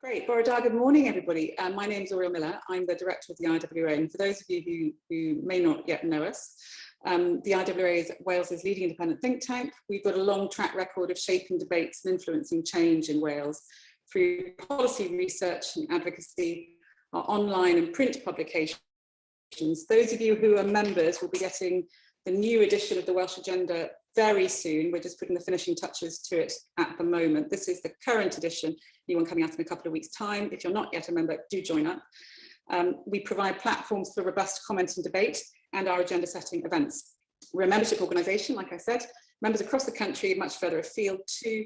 Great. Bore-da, good morning, everybody. My name is Auriol Miller. I'm the director of the IWA. And for those of you who may not yet know us, the IWA is Wales's leading independent think tank. We've got a long track record of shaping debates and influencing change in Wales through policy research and advocacy, our online and print publications. Those of you who are members will be getting the new edition of the Welsh Agenda very soon. We're just putting the finishing touches to it at the moment. This is the current edition, new one coming out in a couple of weeks' time. If you're not yet a member, do join up. We provide platforms for robust comment and debate and our agenda setting events. We're a membership organisation, like I said, members across the country, much further afield too.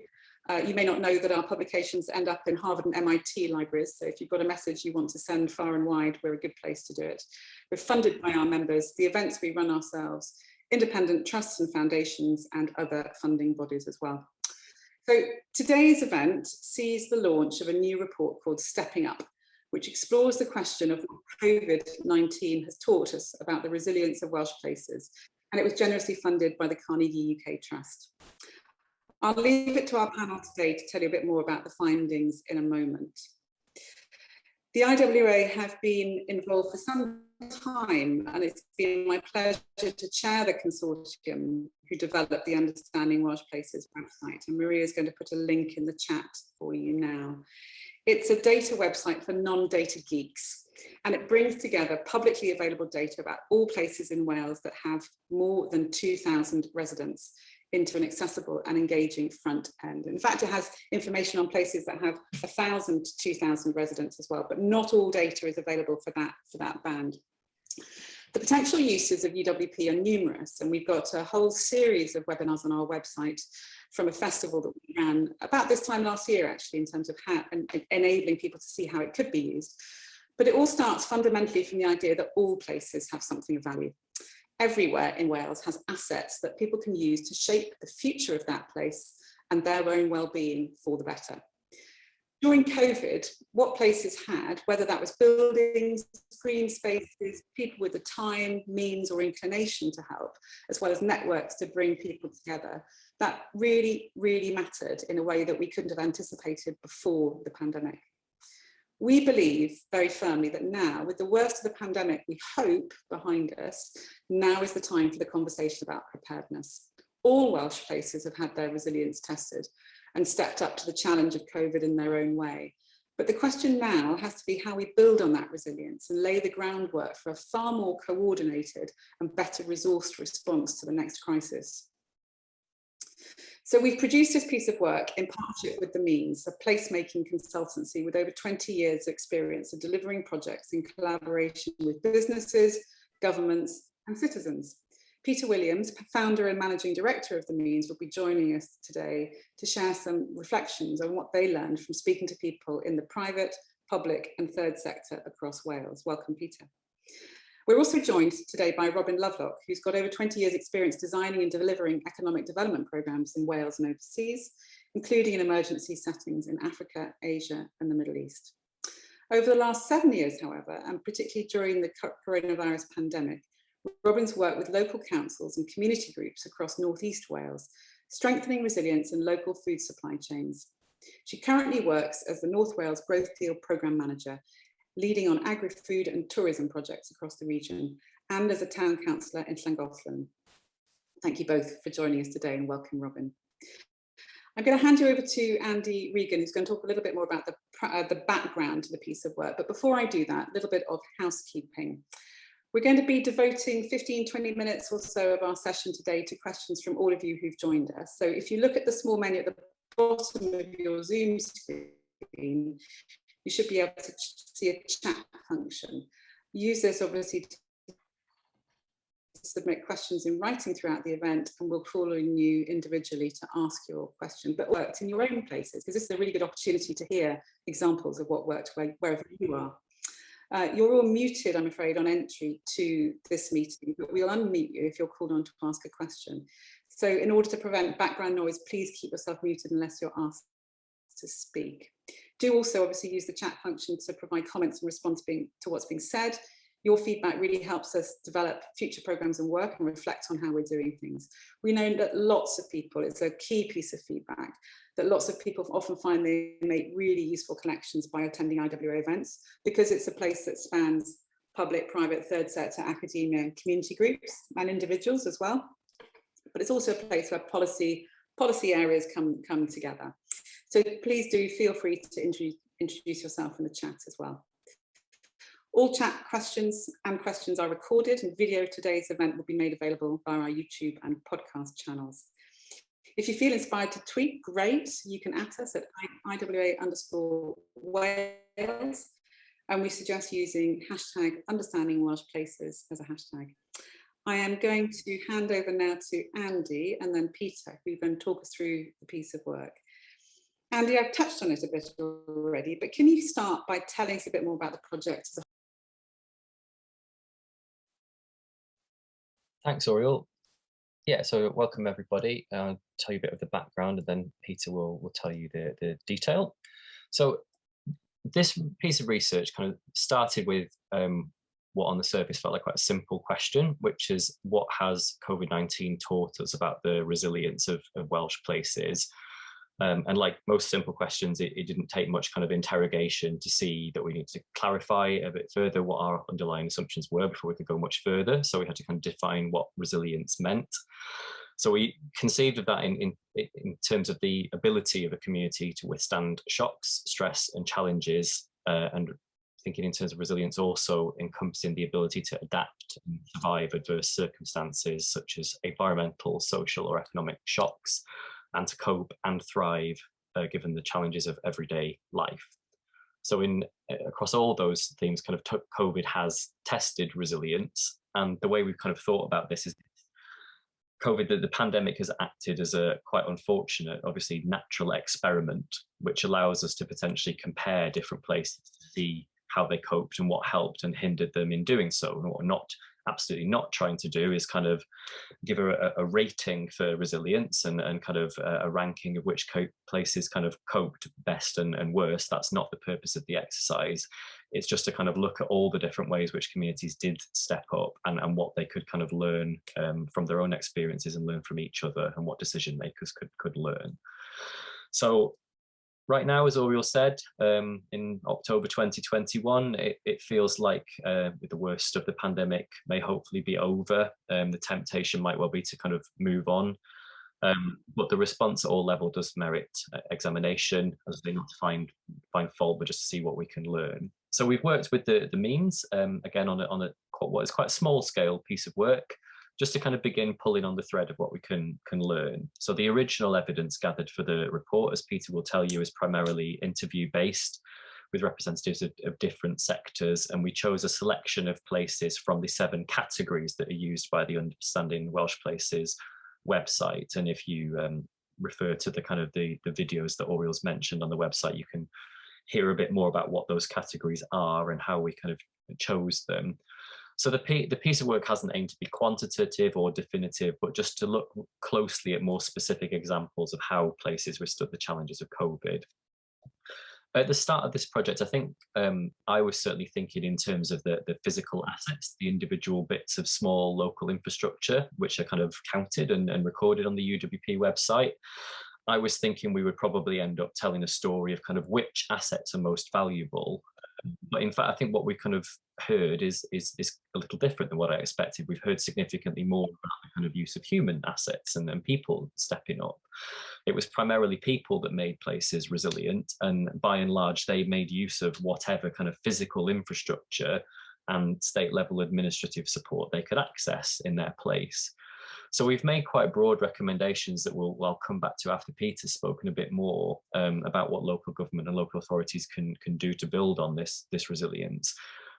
You may not know that our publications end up in Harvard and MIT libraries, so if you've got a message you want to send far and wide, we're a good place to do it. We're funded by our members, the events we run ourselves, independent trusts and foundations, and other funding bodies as well. So today's event sees the launch of a new report called Stepping Up, which explores the question of what Covid-19 has taught us about the resilience of Welsh places, and it was generously funded by the Carnegie UK Trust. I'll leave it to our panel today to tell you a bit more about the findings in a moment. The IWA have been involved for some time, and it's been my pleasure to chair the consortium who developed the Understanding Welsh Places website, and Maria is going to put a link in the chat for you now. It's a data website for non-data geeks, and it brings together publicly available data about all places in Wales that have more than 2,000 residents into an accessible and engaging front end. In fact, it has information on places that have 1,000 to 2,000 residents as well, but not all data is available for that band. The potential uses of UWP are numerous, and we've got a whole series of webinars on our website from a festival that we ran about this time last year, actually, in terms of how enabling people to see how it could be used. But it all starts fundamentally from the idea that all places have something of value. Everywhere in Wales has assets that people can use to shape the future of that place and their own well-being for the better. During COVID, what places had, whether that was buildings, green spaces, people with the time, means or inclination to help, as well as networks to bring people together, that really, really mattered in a way that we couldn't have anticipated before the pandemic. We believe very firmly that now, with the worst of the pandemic, we hope, behind us, now is the time for the conversation about preparedness. All Welsh places have had their resilience tested and stepped up to the challenge of COVID in their own way. But the question now has to be how we build on that resilience and lay the groundwork for a far more coordinated and better resourced response to the next crisis. So we've produced this piece of work in partnership with The Means, a placemaking consultancy with over 20 years of experience of delivering projects in collaboration with businesses, governments and citizens. Peter Williams, founder and managing director of The Means, will be joining us today to share some reflections on what they learned from speaking to people in the private, public and third sector across Wales. Welcome, Peter. We're also joined today by Robyn Lovelock, who's got over 20 years experience designing and delivering economic development programmes in Wales and overseas, including in emergency settings in Africa, Asia and the Middle East. Over the last 7 years, however, and particularly during the coronavirus pandemic, Robyn's worked with local councils and community groups across North East Wales, strengthening resilience in local food supply chains. She currently works as the North Wales Growth Deal Programme Manager, leading on agri-food and tourism projects across the region, and as a town councillor in Llangollen. Thank you both for joining us today, and welcome, Robyn. I'm going to hand you over to Andy Regan, who's going to talk a little bit more about the background to the piece of work. But before I do that, a little bit of housekeeping. We're going to be devoting 15-20 minutes or so of our session today to questions from all of you who've joined us. So if you look at the small menu at the bottom of your Zoom screen, you should be able to see a chat function. Use this obviously to submit questions in writing throughout the event, and we'll call on you individually to ask your question, but worked in your own places, because this is a really good opportunity to hear examples of what worked wherever you are. You're all muted, I'm afraid, on entry to this meeting, but we'll unmute you if you're called on to ask a question. So in order to prevent background noise, please keep yourself muted unless you're asked to speak. Do also obviously use the chat function to provide comments and response to what's being said. Your feedback really helps us develop future programmes and work and reflect on how we're doing things. We know that lots of people, it's a key piece of feedback, that lots of people often find they make really useful connections by attending IWA events, because it's a place that spans public, private, third sector, academia, and community groups and individuals as well. But it's also a place where policy areas come together. So please do feel free to introduce yourself in the chat as well. All chat questions are recorded, and video of today's event will be made available via our YouTube and podcast channels. If you feel inspired to tweet, great. You can at us at IWA_Wales, and we suggest using hashtag Understanding Welsh Places as a hashtag. I am going to hand over now to Andy and then Peter, who are going to talk us through the piece of work. Andy, I've touched on it a bit already, but can you start by telling us a bit more about the project? Thanks, Auriol. Yeah, so welcome everybody. I'll tell you a bit of the background, and then Peter will tell you the detail. So this piece of research kind of started with what on the surface felt like quite a simple question, which is, what has COVID-19 taught us about the resilience of Welsh places? And like most simple questions, it didn't take much kind of interrogation to see that we need to clarify a bit further what our underlying assumptions were before we could go much further. So we had to kind of define what resilience meant. So we conceived of that in terms of the ability of a community to withstand shocks, stress, and challenges, and thinking in terms of resilience also encompassing the ability to adapt and survive adverse circumstances such as environmental, social, or economic shocks, and to cope and thrive given the challenges of everyday life. So across all those themes, kind of COVID has tested resilience, and the way we've kind of thought about this is COVID, the pandemic has acted as a quite unfortunate, obviously natural experiment, which allows us to potentially compare different places to see how they coped and what helped and hindered them in doing so. And what we're absolutely not trying to do is kind of give a rating for resilience and kind of a ranking of which places kind of coped best and worst. That's not the purpose of the exercise. It's just to kind of look at all the different ways which communities did step up and what they could kind of learn from their own experiences and learn from each other, and what decision makers could learn. So right now, as Auriol said, in October 2021, it feels like the worst of the pandemic may hopefully be over. The temptation might well be to kind of move on. But the response at all levels does merit examination, as they not to find fault, but just to see what we can learn. So we've worked with the means, again, on what is quite a small scale piece of work, just to kind of begin pulling on the thread of what we can learn. So the original evidence gathered for the report, as Peter will tell you, is primarily interview-based with representatives of different sectors, and we chose a selection of places from the 7 categories that are used by the Understanding Welsh Places website. And if you refer to the kind of the videos that Auriol's mentioned on the website, you can hear a bit more about what those categories are and how we kind of chose them. So the piece of work hasn't aimed to be quantitative or definitive, but just to look closely at more specific examples of how places withstood the challenges of COVID. At the start of this project, I think I was certainly thinking in terms of the physical assets, the individual bits of small local infrastructure, which are kind of counted and recorded on the UWP website. I was thinking we would probably end up telling a story of kind of which assets are most valuable. But in fact, I think what we kind of heard is a little different than what I expected. We've heard significantly more about the kind of use of human assets and people stepping up. It was primarily people that made places resilient, and by and large, they made use of whatever kind of physical infrastructure and state level administrative support they could access in their place. So we've made quite broad recommendations that I'll come back to after Peter's spoken a bit more about what local government and local authorities can do to build on this resilience.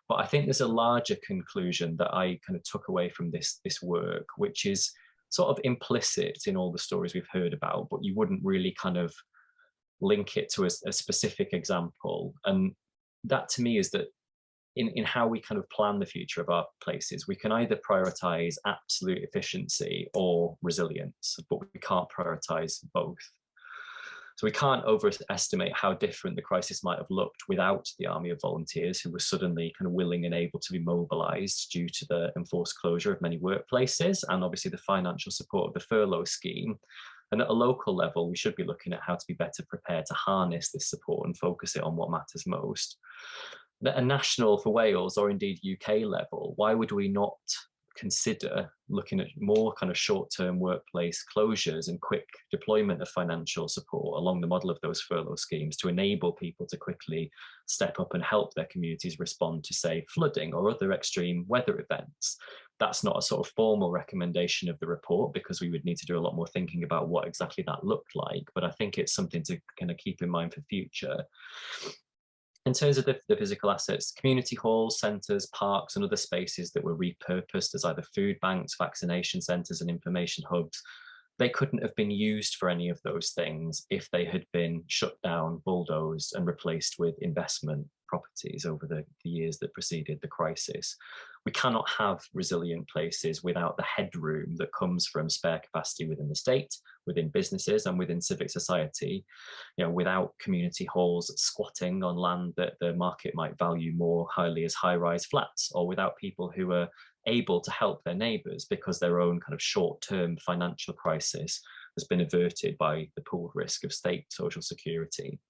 But I think there's a larger conclusion that I kind of took away from this work, which is sort of implicit in all the stories we've heard about, but you wouldn't really kind of link it to a specific example. And that to me is that in how we kind of plan the future of our places, we can either prioritize absolute efficiency or resilience, but we can't prioritize both. So we can't overestimate how different the crisis might have looked without the army of volunteers who were suddenly kind of willing and able to be mobilised due to the enforced closure of many workplaces, and obviously the financial support of the furlough scheme. And at a local level, we should be looking at how to be better prepared to harness this support and focus it on what matters most. At a national, for Wales, or indeed UK level, why would we not consider looking at more kind of short-term workplace closures and quick deployment of financial support along the model of those furlough schemes to enable people to quickly step up and help their communities respond to, say, flooding or other extreme weather events? That's not a sort of formal recommendation of the report, because we would need to do a lot more thinking about what exactly that looked like, but I think it's something to kind of keep in mind for future. In terms of the physical assets, community halls, centres, parks and other spaces that were repurposed as either food banks, vaccination centres and information hubs, they couldn't have been used for any of those things if they had been shut down, bulldozed and replaced with investment properties over the years that preceded the crisis. We cannot have resilient places without the headroom that comes from spare capacity within the state, within businesses and within civic society, without community halls squatting on land that the market might value more highly as high-rise flats, or without people who are able to help their neighbours because their own kind of short-term financial crisis has been averted by the pooled risk of state social security.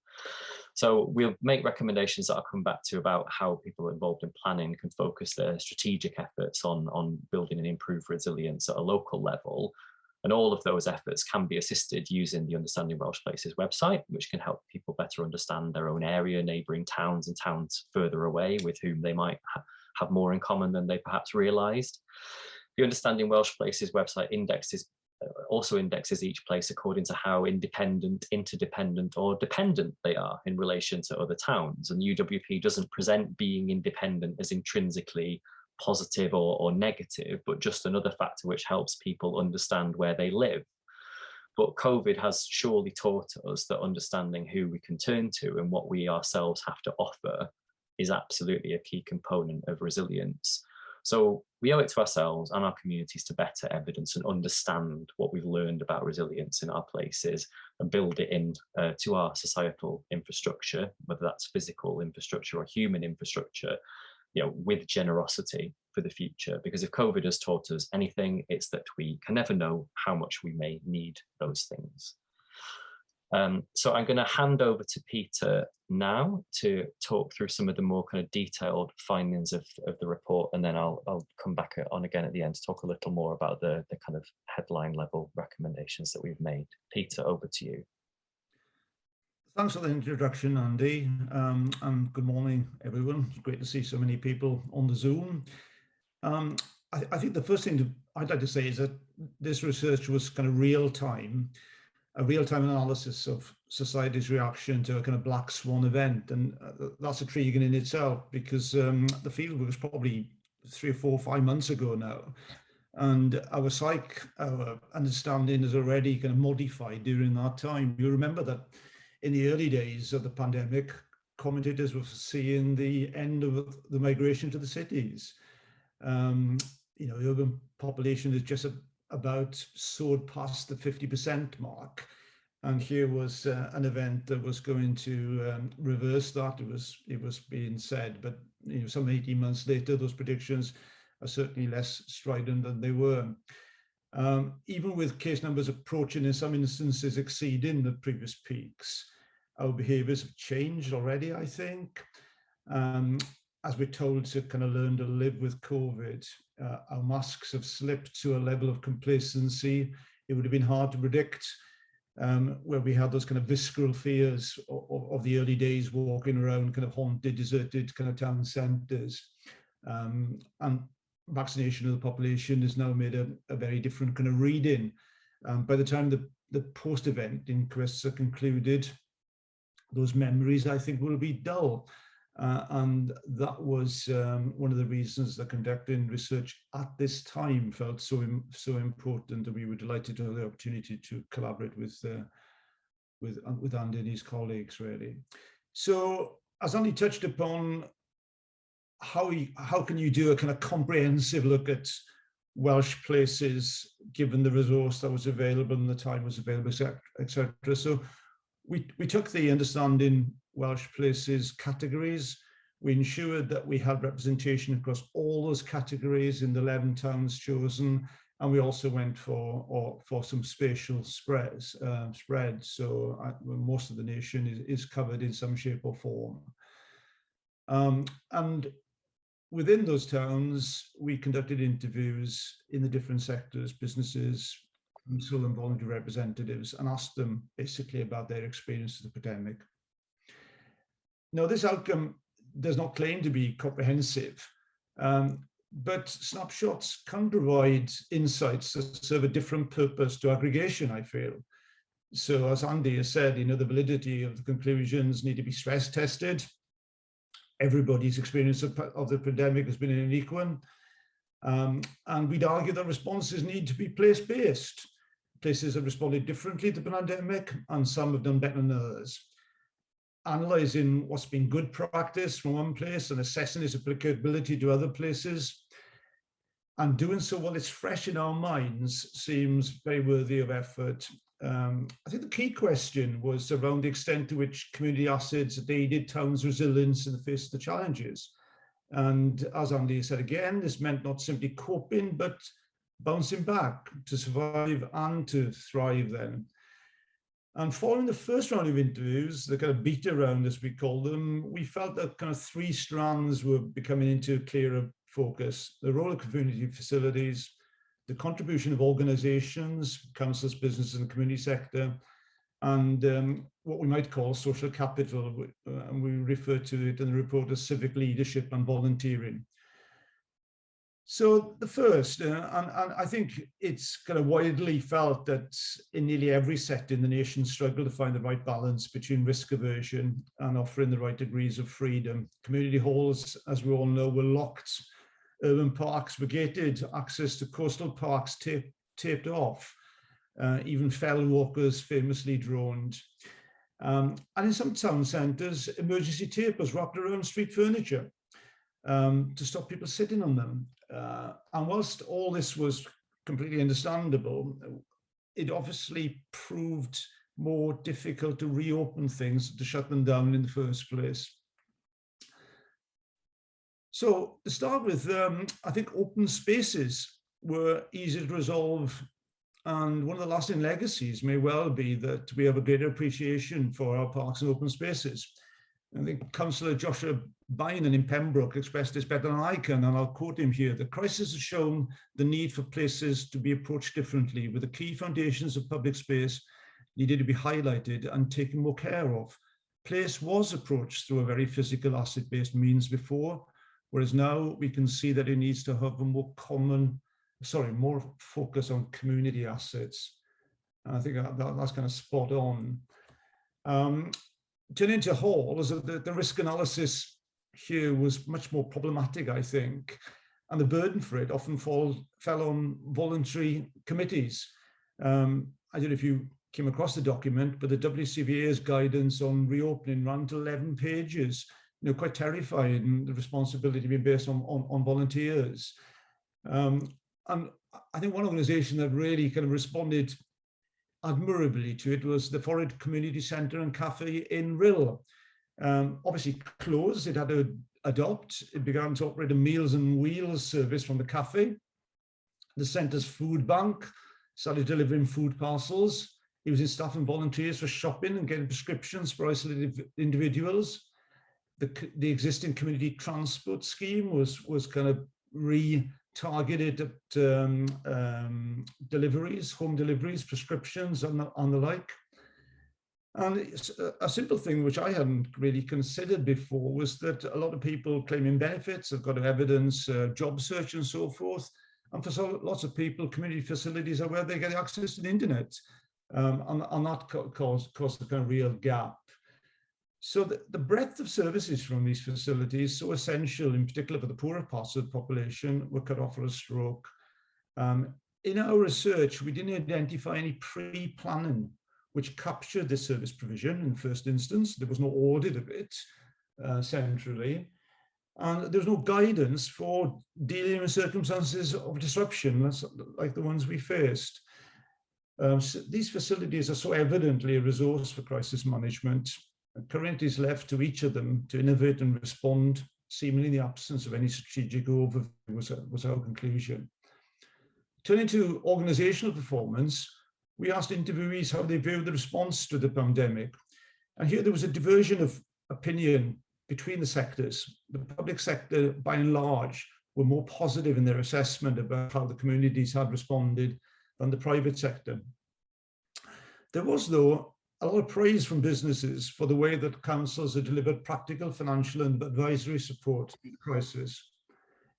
So we'll make recommendations that I'll come back to about how people involved in planning can focus their strategic efforts on building and improved resilience at a local level. And all of those efforts can be assisted using the Understanding Welsh Places website, which can help people better understand their own area, neighbouring towns and towns further away with whom they might have more in common than they perhaps realised. The Understanding Welsh Places website also indexes each place according to how independent, interdependent or dependent they are in relation to other towns. And UWP doesn't present being independent as intrinsically positive or negative, but just another factor which helps people understand where they live. But COVID has surely taught us that understanding who we can turn to and what we ourselves have to offer is absolutely a key component of resilience. So we owe it to ourselves and our communities to better evidence and understand what we've learned about resilience in our places and build it in to our societal infrastructure, whether that's physical infrastructure or human infrastructure, with generosity for the future. Because if COVID has taught us anything, it's that we can never know how much we may need those things. So I'm going to hand over to Peter now to talk through some of the more kind of detailed findings of the report, and then I'll come back on again at the end to talk a little more about the kind of headline level recommendations that we've made. Peter, over to you. Thanks for the introduction, Andy, and good morning, everyone. It's great to see so many people on the Zoom. I think the first thing I'd like to say is that this research was kind of a real-time analysis of society's reaction to a kind of black swan event, and that's intriguing in itself, because the fieldwork was probably 3 or 4 or 5 months ago now, and our understanding is already kind of modified during that time. You remember that in the early days of the pandemic, commentators were seeing the end of the migration to the cities. The urban population is just about soared past the 50% mark, and here was an event that was going to reverse that. It was being said, but some 18 months later, those predictions are certainly less strident than they were. Even with case numbers approaching, in some instances exceeding the previous peaks, our behaviours have changed already, I think. As we're told to kind of learn to live with COVID, our masks have slipped to a level of complacency. It would have been hard to predict, where we had those kind of visceral fears of the early days, walking around kind of haunted, deserted kind of town centres. And vaccination of the population has now made a very different kind of reading. By the time the post-event inquests are concluded, those memories, I think, will be dull. And that was one of the reasons that conducting research at this time felt so important, and we were delighted to have the opportunity to collaborate with Andy and his colleagues, really. So, as Andy touched upon, how can you do a kind of comprehensive look at Welsh places, given the resource that was available and the time was available, etc. So we took the Understanding Welsh Places categories. We ensured that we had representation across all those categories in the 11 towns chosen, and we also went for some spatial spreads. So most of the nation is covered in some shape or form. And within those towns, we conducted interviews in the different sectors, businesses, council and voluntary representatives, and asked them basically about their experience of the pandemic. Now, this outcome does not claim to be comprehensive, but snapshots can provide insights that serve a different purpose to aggregation, I feel. So as Andy has said, the validity of the conclusions need to be stress tested. Everybody's experience of the pandemic has been a unique one. And we'd argue that responses need to be place-based. Places have responded differently to the pandemic, and some have done better than others. Analysing what's been good practice from one place and assessing its applicability to other places, and doing so while it's fresh in our minds, seems very worthy of effort. I think the key question was around the extent to which community assets aided towns' resilience in the face of the challenges. And as Andy said again, this meant not simply coping, but bouncing back to survive and to thrive then. And following the first round of interviews, the kind of beta round, as we call them, we felt that kind of three strands were becoming into clearer focus: the role of community facilities, the contribution of organisations, councils, businesses, and the community sector, and what we might call social capital, and we refer to it in the report as civic leadership and volunteering. So the first, and I think it's kind of widely felt that in nearly every sector in the nation struggle to find the right balance between risk aversion and offering the right degrees of freedom. Community halls, as we all know, were locked. Urban parks were gated. Access to coastal parks taped off. Even fell walkers famously droned. And in some town centres, emergency tape was wrapped around street furniture to stop people sitting on them. And whilst all this was completely understandable, it obviously proved more difficult to reopen things, to shut them down in the first place. So to start with, I think open spaces were easy to resolve. And one of the lasting legacies may well be that we have a greater appreciation for our parks and open spaces. I think Councillor Joshua Bynan in Pembroke expressed this better than I can, and I'll quote him here: "The crisis has shown the need for places to be approached differently, with the key foundations of public space needed to be highlighted and taken more care of. Place was approached through a very physical asset-based means before, whereas now we can see that it needs to have a more focus on community assets." And I think that's kind of spot on. Turning to halls, the risk analysis here was much more problematic, I think, and the burden for it often fell on voluntary committees. I don't know if you came across the document, but the WCVA's guidance on reopening ran to 11 pages, quite terrifying, the responsibility being based on volunteers. And I think one organisation that really kind of responded admirably to it was the Forest Community Centre and Cafe in Rill. Obviously closed, it had to adopt. It began to operate a Meals and Wheels service from the cafe. The centre's food bank started delivering food parcels, using staff and volunteers for shopping and getting prescriptions for isolated individuals. The existing community transport scheme was kind of targeted at deliveries, home deliveries, prescriptions, and the like. And it's a simple thing which I hadn't really considered before was that a lot of people claiming benefits have got evidence, job search and so forth. And for lots of people, community facilities are where they get access to the internet. And that caused a kind of real gap. So the breadth of services from these facilities, so essential, in particular for the poorer parts of the population, were cut off for a stroke. In our research, we didn't identify any pre-planning which captured this service provision in the first instance. There was no audit of it centrally. And there was no guidance for dealing with circumstances of disruption, like the ones we faced. These facilities are so evidently a resource for crisis management. Currently, it's left to each of them to innovate and respond, seemingly in the absence of any strategic overview, was our conclusion. Turning to organizational performance, we asked interviewees how they viewed the response to the pandemic. And here there was a diversion of opinion between the sectors. The public sector, by and large, were more positive in their assessment about how the communities had responded than the private sector. There was, though, a lot of praise from businesses for the way that councils had delivered practical, financial and advisory support in the crisis.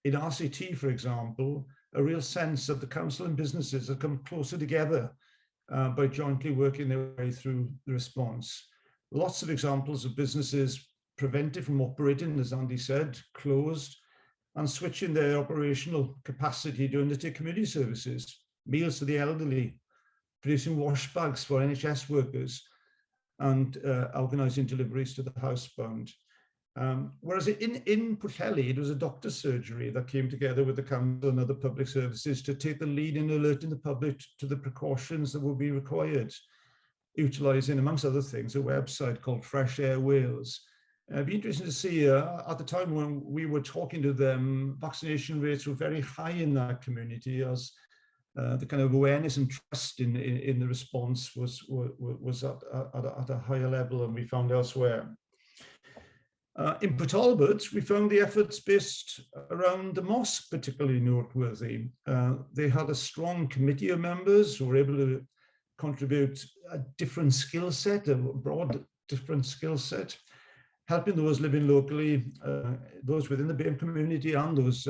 In RCT, for example, a real sense that the council and businesses had come closer together by jointly working their way through the response. Lots of examples of businesses prevented from operating, as Andy said, closed, and switching their operational capacity to undertake community services, meals to the elderly, producing wash bags for NHS workers, and organising deliveries to the housebound. Whereas in Pwllheli, it was a doctor's surgery that came together with the council and other public services to take the lead in alerting the public to the precautions that would be required, utilising, amongst other things, a website called Fresh Air Wales. It'd be interesting to see, at the time when we were talking to them, vaccination rates were very high in that community, as the kind of awareness and trust in the response was at a higher level than we found elsewhere. In Port Talbot, we found the efforts based around the mosque particularly noteworthy. They had a strong committee of members who were able to contribute a different skill set, a broad different skill set, helping those living locally, those within the BAME community and those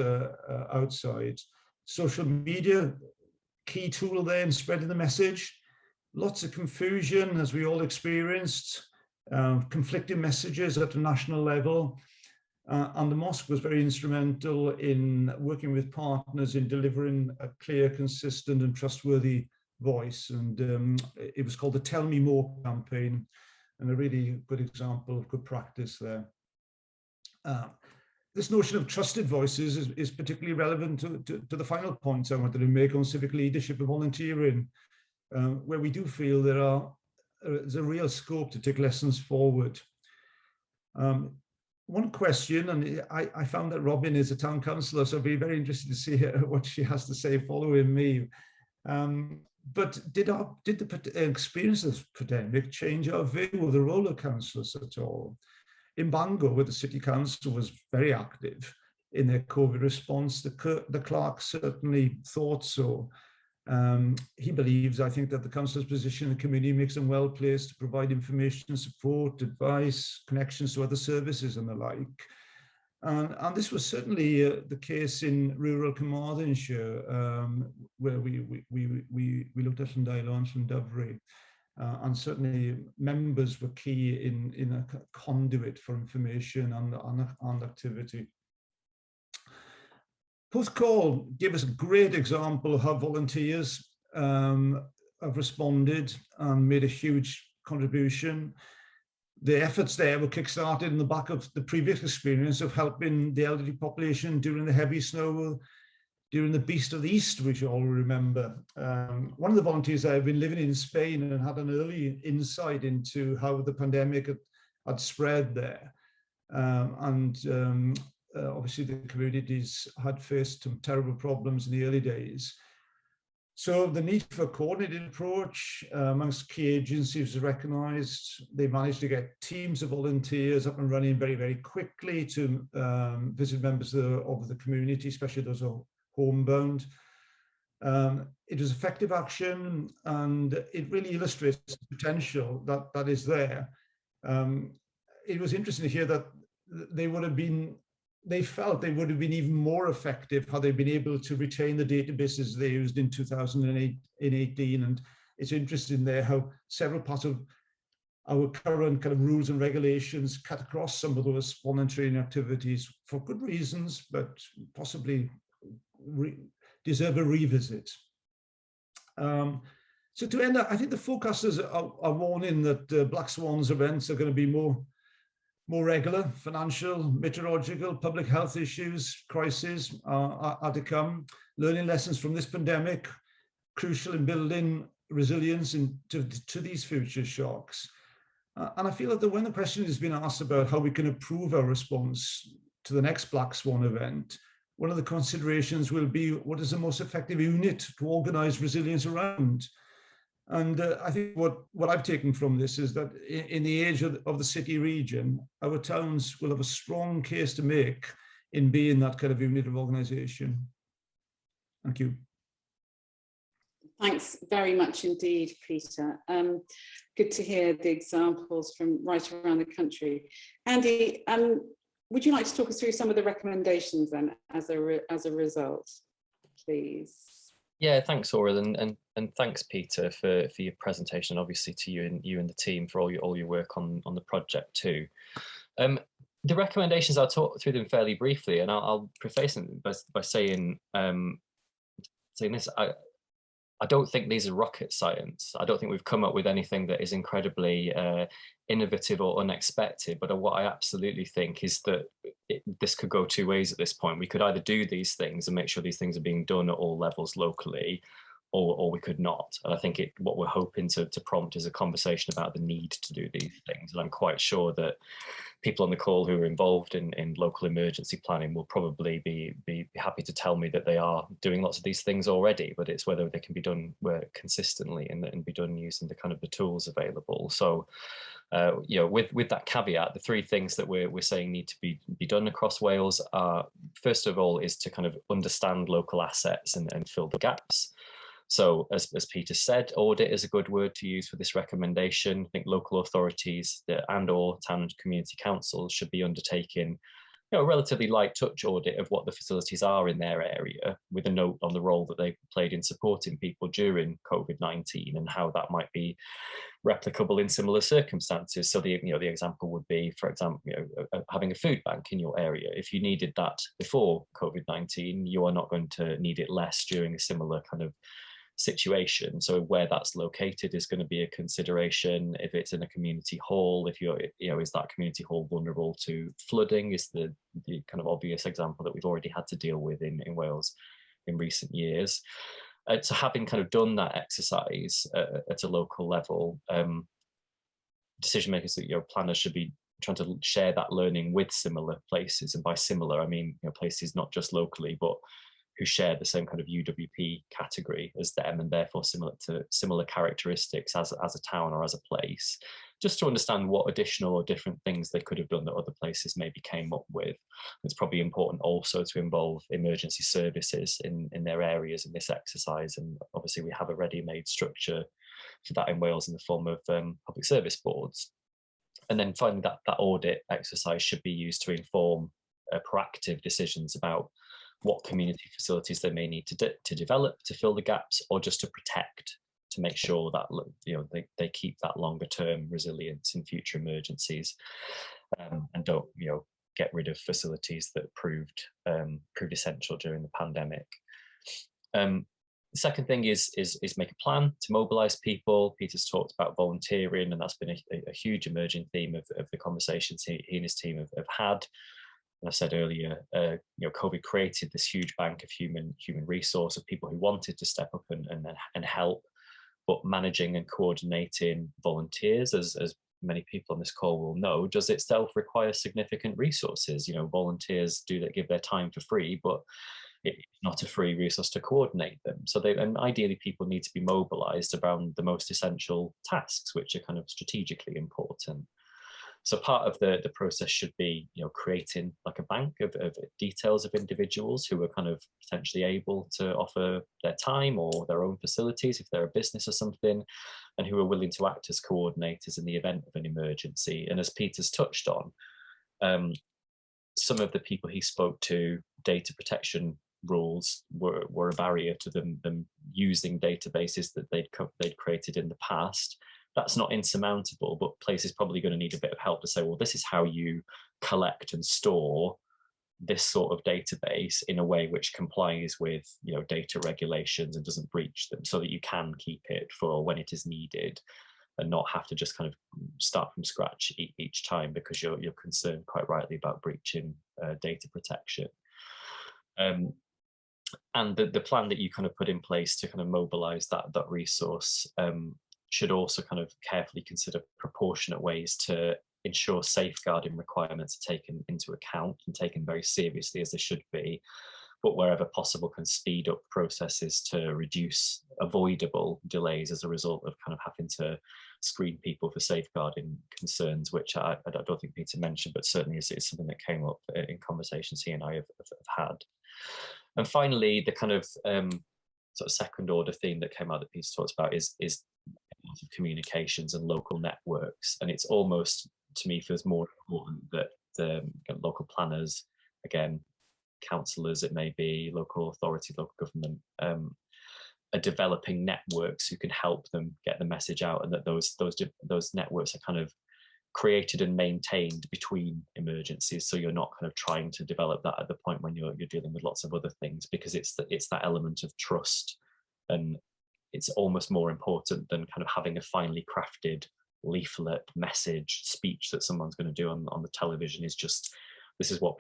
outside. Social media, key tool there in spreading the message. Lots of confusion, as we all experienced, conflicting messages at a national level. And the mosque was very instrumental in working with partners in delivering a clear, consistent and trustworthy voice. And it was called the Tell Me More campaign, and a really good example of good practice there. This notion of trusted voices is particularly relevant to the final points I wanted to make on civic leadership and volunteering, where we do feel there's a real scope to take lessons forward. One question, and I found that Robyn is a town councillor, so I'd be very interested to see what she has to say following me. But did the experience of the pandemic change our view of the role of councillors at all? In Bangor, where the city council was very active in their COVID response, the clerk certainly thought so. He believes, I think, that the council's position in the community makes them well placed to provide information, support, advice, connections to other services and the like. And this was certainly the case in rural Carmarthenshire, where we looked at Llandailo and Llandovery. And certainly members were key in a conduit for information and activity. Porthcawl gave us a great example of how volunteers have responded and made a huge contribution. The efforts there were kickstarted in the back of the previous experience of helping the elderly population during the heavy snow, during the Beast of the East, which you all remember. One of the volunteers there had been living in Spain and had an early insight into how the pandemic had spread there. Obviously the communities had faced some terrible problems in the early days. So the need for a coordinated approach amongst key agencies was recognised. They managed to get teams of volunteers up and running very, very quickly to visit members of the community, especially those who are homebound. It was effective action, and it really illustrates the potential that is there. It was interesting to hear that they felt they would have been even more effective had they been able to retain the databases they used in 2018. And it's interesting there how several parts of our current kind of rules and regulations cut across some of those volunteering activities for good reasons, but possibly deserve a revisit. So to end up, I think the forecasters are warning that Black Swans events are going to be more regular. Financial, meteorological, public health issues, crises are to come. Learning lessons from this pandemic, crucial in building resilience to these future shocks. And I feel that when the question has been asked about how we can improve our response to the next Black Swan event, one of the considerations will be what is the most effective unit to organise resilience around. And I think what I've taken from this is that in the age of the city region, our towns will have a strong case to make in being that kind of unit of organisation. Thank you. Thanks very much indeed, Peter. Good to hear the examples from right around the country. Andy, would you like to talk us through some of the recommendations then as a result, please? Yeah, thanks, Auriol, and thanks, Peter, for your presentation, obviously to you and the team for all your work on the project too. The recommendations, I'll talk through them fairly briefly, and I'll preface them by saying this. I don't think these are rocket science. I don't think we've come up with anything that is incredibly innovative or unexpected, but what I absolutely think is that this could go two ways at this point. We could either do these things and make sure these things are being done at all levels locally, or we could not. And I think what we're hoping to prompt is a conversation about the need to do these things. And I'm quite sure that people on the call who are involved in local emergency planning will probably be happy to tell me that they are doing lots of these things already, but it's whether they can be done consistently and be done using the tools available. So, with that caveat, the three things that we're saying need to be done across Wales are, first of all, is to kind of understand local assets and fill the gaps. So as Peter said, audit is a good word to use for this recommendation. I think local authorities and/or town and community councils should be undertaking a relatively light touch audit of what the facilities are in their area, with a note on the role that they played in supporting people during COVID-19 and how that might be replicable in similar circumstances. So the example would be, for example, having a food bank in your area. If you needed that before COVID-19, you are not going to need it less during a similar kind of situation. So where that's located is going to be a consideration. If it's in a community hall, if is that community hall vulnerable to flooding, is the kind of obvious example that we've already had to deal with in Wales in recent years. So having kind of done that exercise at a local level, decision makers, planners should be trying to share that learning with similar places. And by similar, I mean places not just locally, but who share the same kind of UWP category as them, and therefore similar characteristics as a town or as a place, just to understand what additional or different things they could have done that other places maybe came up with. It's probably important also to involve emergency services in their areas in this exercise, and obviously we have a ready-made structure for that in Wales in the form of public service boards. And then finally, that audit exercise should be used to inform proactive decisions about what community facilities they may need to develop to fill the gaps, or just to protect, to make sure that they keep that longer term resilience in future emergencies, and don't get rid of facilities that proved essential during the pandemic. The second thing is make a plan to mobilise people. Peter's talked about volunteering, and that's been a huge emerging theme of the conversations he and his team have had. I said earlier, COVID created this huge bank of human resource of people who wanted to step up and help, but managing and coordinating volunteers, as many people on this call will know, does itself require significant resources. Volunteers give their time for free, but it's not a free resource to coordinate them. So and ideally people need to be mobilized around the most essential tasks, which are kind of strategically important. So part of the process should be, creating like a bank of details of individuals who are kind of potentially able to offer their time or their own facilities if they're a business or something, and who are willing to act as coordinators in the event of an emergency. And as Peter's touched on, some of the people he spoke to, data protection rules were a barrier to them using databases that they'd created in the past. That's not insurmountable, but places probably going to need a bit of help to say, well, this is how you collect and store this sort of database in a way which complies with data regulations and doesn't breach them, so that you can keep it for when it is needed and not have to just kind of start from scratch each time because you're concerned quite rightly about breaching data protection. And the plan that you kind of put in place to kind of mobilize that resource should also kind of carefully consider proportionate ways to ensure safeguarding requirements are taken into account and taken very seriously, as they should be, but wherever possible can speed up processes to reduce avoidable delays as a result of kind of having to screen people for safeguarding concerns, which I don't think Peter mentioned, but certainly is something that came up in conversations he and I have had. And finally, the kind of sort of second order theme that came out that Peter talks about is communications and local networks. And it's almost, to me, feels more important that the local planners, again, councillors, it may be, local authority, local government, are developing networks who can help them get the message out, and that those networks are kind of created and maintained between emergencies, so you're not kind of trying to develop that at the point when you're dealing with lots of other things, because it's that element of trust, and it's almost more important than kind of having a finely crafted leaflet, message, speech that someone's going to do on the television. Is just, this is what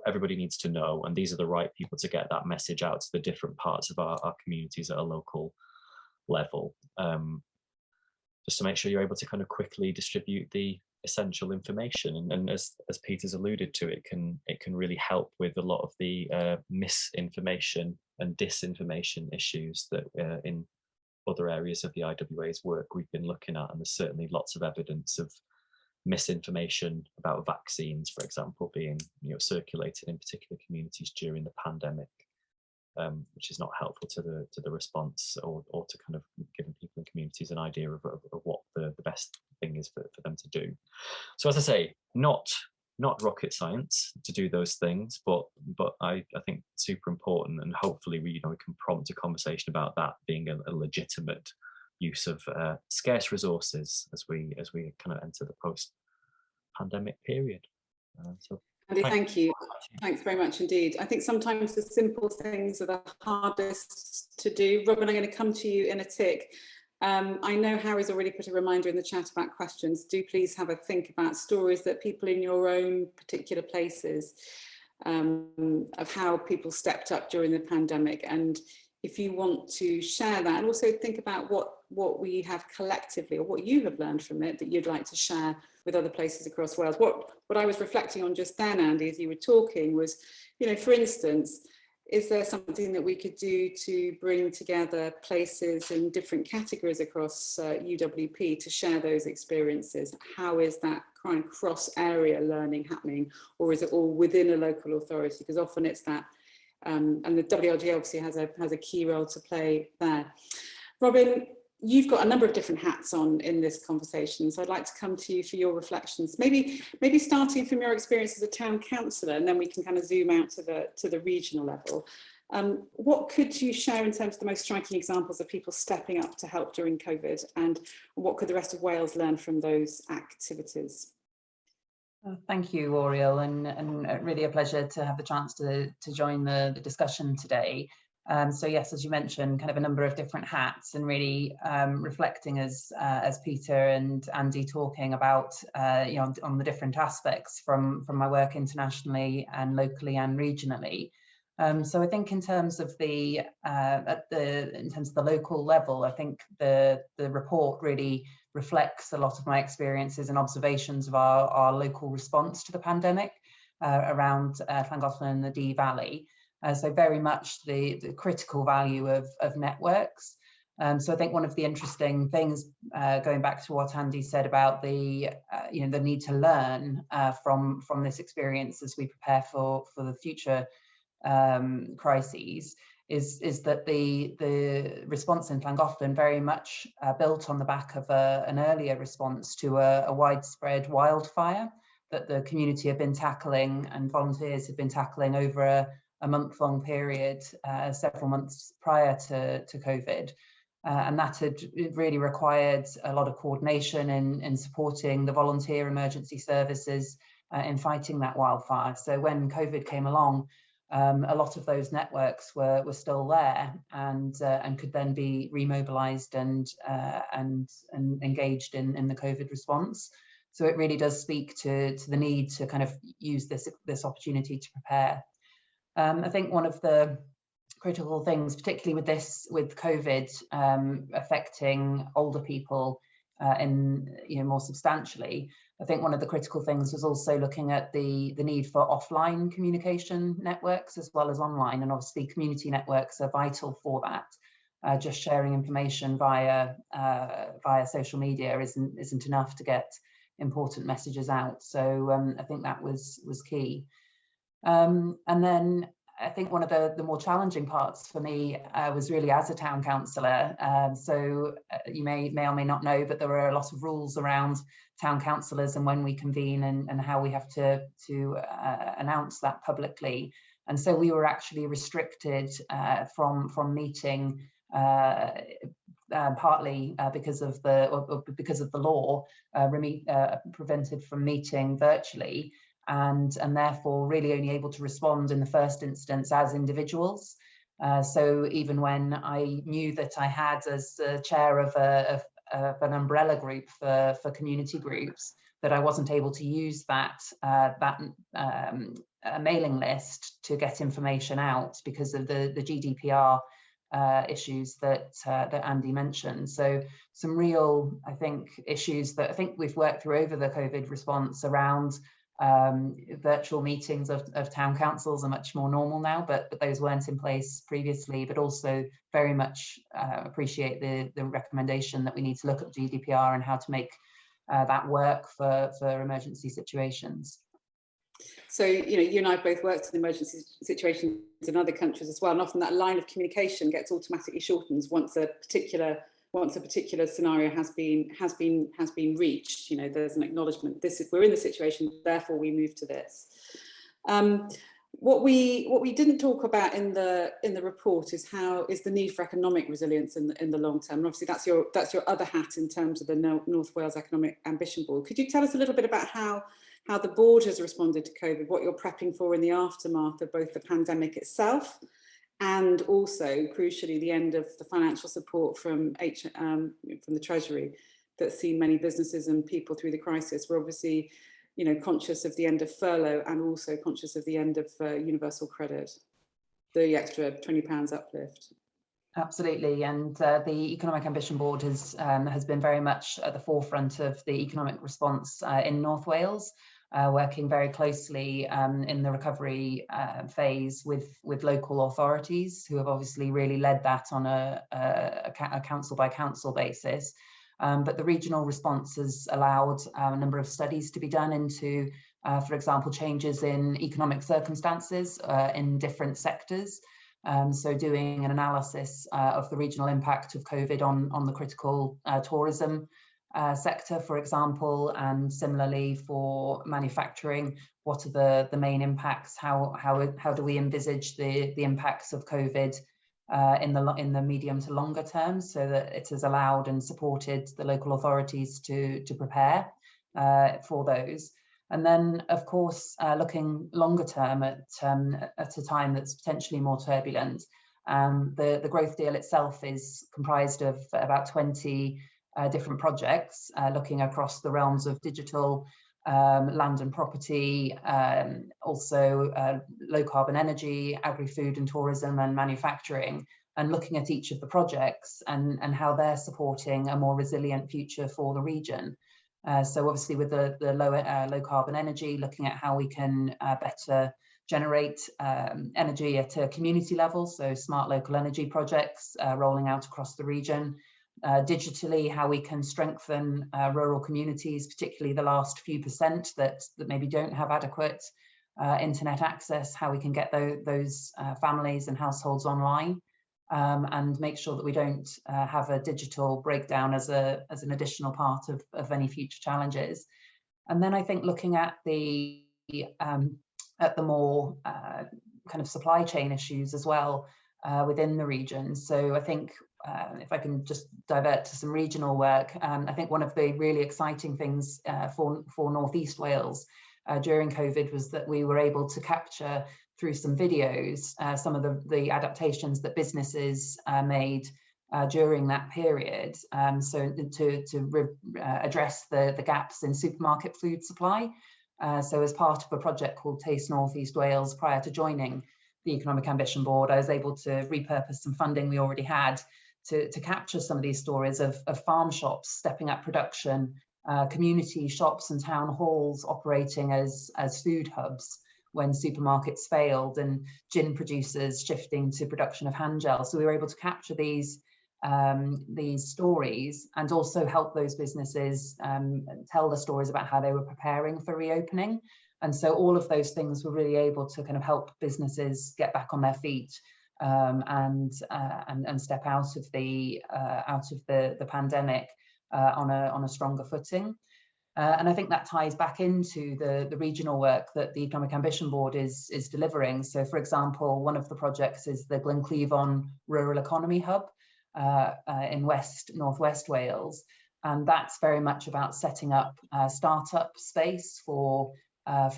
everybody needs to know, and these are the right people to get that message out to the different parts of our communities at a local level, just to make sure you're able to kind of quickly distribute the essential information. And as Peter's alluded to, it can really help with a lot of the misinformation and disinformation issues that in other areas of the IWA's work we've been looking at, and there's certainly lots of evidence of misinformation about vaccines, for example, being circulated in particular communities during the pandemic, which is not helpful to the response, or to kind of giving people in communities an idea of what the best thing is for them to do. So, as I say, not rocket science to do those things, but I think super important, and hopefully we can prompt a conversation about that being a legitimate use of scarce resources as we kind of enter the post-pandemic period. Andy, thank you. Thanks very much indeed. I think sometimes the simple things are the hardest to do. Robyn, I'm going to come to you in a tick. I know Harry's already put a reminder in the chat about questions. Do please have a think about stories that people in your own particular places, of how people stepped up during the pandemic. And if you want to share that, and also think about what we have collectively, or what you have learned from it that you'd like to share with other places across Wales. What I was reflecting on just then, Andy, as you were talking, was, for instance, is there something that we could do to bring together places in different categories across UWP to share those experiences? How is that kind of cross-area learning happening, or is it all within a local authority? Because often it's that, and the WLG obviously has a key role to play there. Robyn, you've got a number of different hats on in this conversation, so I'd like to come to you for your reflections. Maybe starting from your experience as a town councillor, and then we can kind of zoom out to the regional level. What could you share in terms of the most striking examples of people stepping up to help during COVID, and what could the rest of Wales learn from those activities? Thank you, Auriol, and really a pleasure to have the chance to join the discussion today. So yes, as you mentioned, kind of a number of different hats, and really reflecting as Peter and Andy talking about on the different aspects from my work internationally and locally and regionally. So I think in terms of the local level, I think the report really reflects a lot of my experiences and observations of our local response to the pandemic around Llangollen and the Dee Valley. So very much the critical value of networks. So I think one of the interesting things, going back to what Andy said about the need to learn from this experience as we prepare for the future crises, is that the response in Llangollen very much built on the back of an earlier response to a widespread wildfire that the community have been tackling, and volunteers have been tackling over a month-long period, several months prior to COVID. And that had really required a lot of coordination in supporting the volunteer emergency services in fighting that wildfire. So when COVID came along, a lot of those networks were still there, and could then be remobilized and engaged in the COVID response. So it really does speak to the need to kind of use this opportunity to prepare. I think one of the critical things, particularly with COVID affecting older people more substantially. I think one of the critical things was also looking at the need for offline communication networks as well as online, and obviously community networks are vital for that. Just sharing information via social media isn't enough to get important messages out. So I think that was key. And then I think one of the more challenging parts for me was really as a town councillor. So you may or may not know, but there are a lot of rules around town councillors and when we convene and how we have to announce that publicly. And so we were actually restricted from meeting partly because of the law, prevented from meeting virtually. And therefore really only able to respond in the first instance as individuals. So even when I knew that I had, as chair of an umbrella group for community groups, that I wasn't able to use that mailing list to get information out because of the GDPR issues that Andy mentioned. So some real, I think, issues that I think we've worked through over the COVID response around virtual meetings of town councils are much more normal now, but those weren't in place previously, but also very much appreciate the recommendation that we need to look at GDPR and how to make that work for emergency situations. So, you and I both worked in emergency situations in other countries as well, and often that line of communication gets automatically shortened once a particular scenario has been reached. There's an acknowledgement. We're in the situation, therefore we move to this. What we didn't talk about in the report is the need for economic resilience in the long term. And obviously that's your other hat in terms of the North Wales Economic Ambition Board. Could you tell us a little bit about how the board has responded to COVID, what you're prepping for in the aftermath of both the pandemic itself and also, crucially, the end of the financial support from the Treasury that's seen many businesses and people through the crisis? We're obviously, conscious of the end of furlough and also conscious of the end of universal credit, the extra £20 uplift. Absolutely, and the Economic Ambition Board has been very much at the forefront of the economic response in North Wales. Working very closely in the recovery phase with local authorities, who have obviously really led that on a council by council basis. But the regional response has allowed a number of studies to be done into, for example, changes in economic circumstances in different sectors. So doing an analysis of the regional impact of COVID on the critical tourism sector, for example, and similarly for manufacturing, what are the main impacts? How do we envisage the impacts of COVID in the medium to longer term, so that it has allowed and supported the local authorities to prepare for those. And then, of course, looking longer term at a time that's potentially more turbulent. The growth deal itself is comprised of about 20 different projects, looking across the realms of digital, land and property, also low carbon energy, agri-food and tourism and manufacturing, and looking at each of the projects and how they're supporting a more resilient future for the region. So obviously with the low carbon energy, looking at how we can better generate energy at a community level, so smart local energy projects rolling out across the region. Digitally, how we can strengthen rural communities, particularly the last few percent that maybe don't have adequate internet access, how we can get those families and households online, and make sure that we don't have a digital breakdown as an additional part of any future challenges. And then I think looking at the more kind of supply chain issues as well within the region. So I think if I can just divert to some regional work, I think one of the really exciting things for North East Wales during COVID was that we were able to capture through some videos some of the adaptations that businesses made during that period, so to address the gaps in supermarket food supply. So as part of a project called Taste North East Wales, prior to joining the Economic Ambition Board, I was able to repurpose some funding we already had to capture some of these stories of farm shops stepping up production, community shops and town halls operating as food hubs when supermarkets failed, and gin producers shifting to production of hand gel. So we were able to capture these stories and also help those businesses tell the stories about how they were preparing for reopening. And so all of those things were really able to kind of help businesses get back on their feet and step out of the pandemic on a stronger footing. And I think that ties back into the regional work that the Economic Ambition Board is delivering. So, for example, one of the projects is the Glenclevon Rural Economy Hub in northwest Wales, and that's very much about setting up startup space for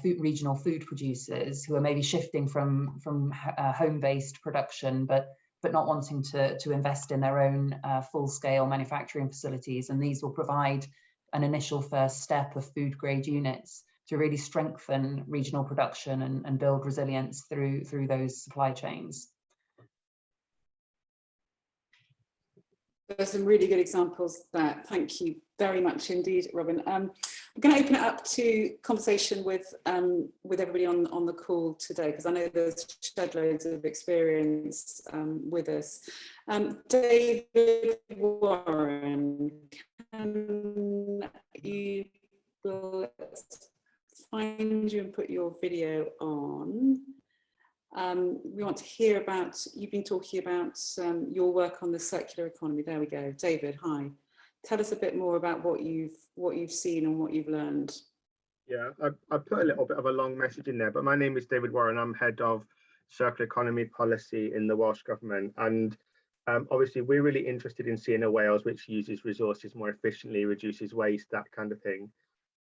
regional food producers who are maybe shifting from home-based production, but not wanting to invest in their own full-scale manufacturing facilities. And these will provide an initial first step of food grade units to really strengthen regional production and build resilience through those supply chains. There's some really good examples there. Thank you very much indeed, Robyn. I'm going to open it up to conversation with everybody on the call today, because I know there's shed loads of experience with us. David Warren, can you find you and put your video on? We want to hear about, you've been talking about your work on the circular economy. There we go. David, hi. Tell us a bit more about what you've seen and what you've learned. Yeah, I put a little bit of a long message in there, but my name is David Warren. I'm head of circular economy policy in the Welsh Government. And obviously, we're really interested in seeing a Wales which uses resources more efficiently, reduces waste, that kind of thing.